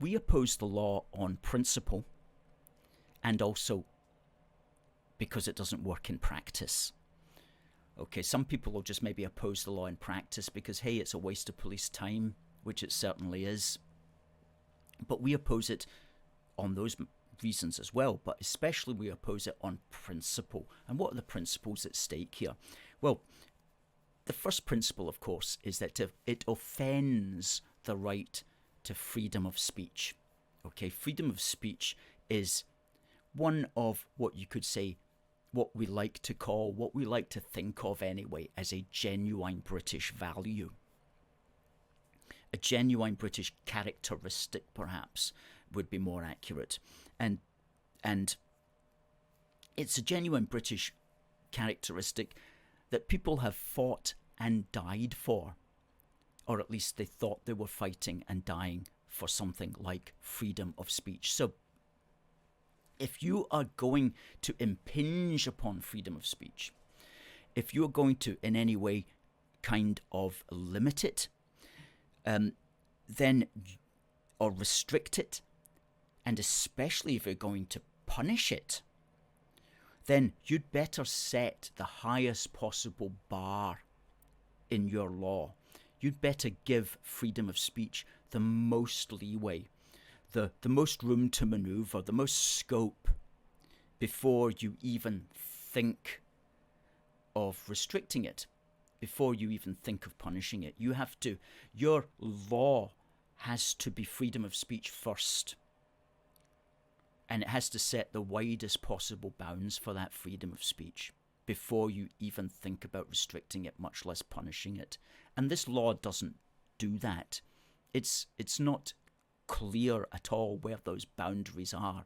we oppose the law on principle and also because it doesn't work in practice. Okay, some people will just maybe oppose the law in practice because, hey, it's a waste of police time, which it certainly is. But we oppose it on those reasons as well, but especially we oppose it on principle. And what are the principles at stake here? Well, the first principle, of course, is that it offends the right to freedom of speech. Okay, freedom of speech is one of what you could say, what we like to think of anyway, as a genuine British value. A genuine British characteristic, perhaps, would be more accurate. And it's a genuine British characteristic that people have fought and died for, or at least they thought they were fighting and dying for something like freedom of speech. So if you are going to impinge upon freedom of speech, if you're going to in any way kind of limit it, then, or restrict it, and especially if you're going to punish it, then you'd better set the highest possible bar in your law. You'd better give freedom of speech the most leeway, the most room to maneuver, the most scope before you even think of restricting it, before you even think of punishing it. Your law has to be freedom of speech first. And it has to set the widest possible bounds for that freedom of speech before you even think about restricting it, much less punishing it. And this law doesn't do that. It's not clear at all where those boundaries are.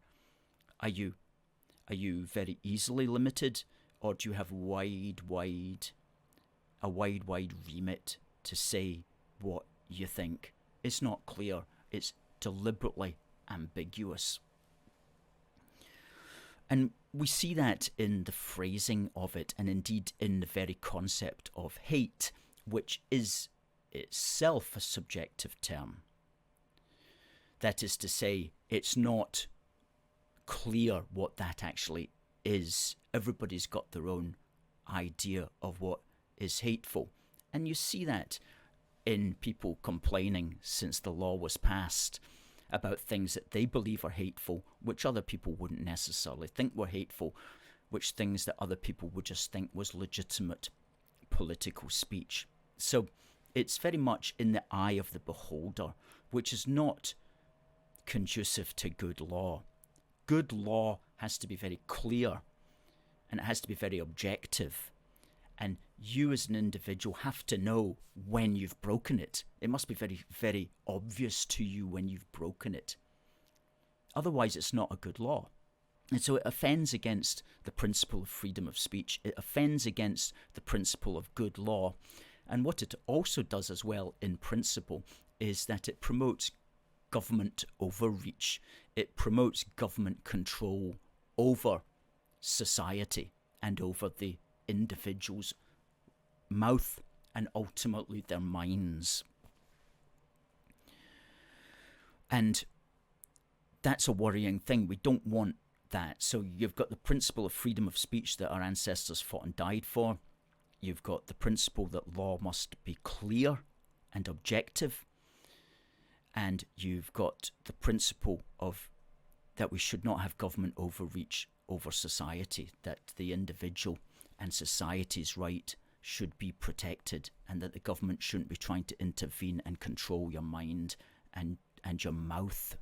Are you very easily limited, or do you have a wide remit to say what you think? It's not clear. It's deliberately ambiguous. And we see that in the phrasing of it, and indeed in the very concept of hate, which is itself a subjective term. That is to say, it's not clear what that actually is. Everybody's got their own idea of what is hateful. And you see that in people complaining since the law was passed about things that they believe are hateful, which other people wouldn't necessarily think were hateful, which things that other people would just think was legitimate political speech. So it's very much in the eye of the beholder, which is not conducive to good law. Good law has to be very clear, and it has to be very objective. And you as an individual have to know when you've broken it. It must be very, very obvious to you when you've broken it. Otherwise, it's not a good law. And so it offends against the principle of freedom of speech. It offends against the principle of good law. And what it also does as well in principle is that it promotes government overreach. It promotes government control over society and over the individual's mouth and ultimately their minds. And that's a worrying thing. We don't want that. So you've got the principle of freedom of speech that our ancestors fought and died for. You've got the principle that law must be clear and objective. And you've got the principle of that we should not have government overreach over society, that the individual and society's right should be protected, and that the government shouldn't be trying to intervene and control your mind and your mouth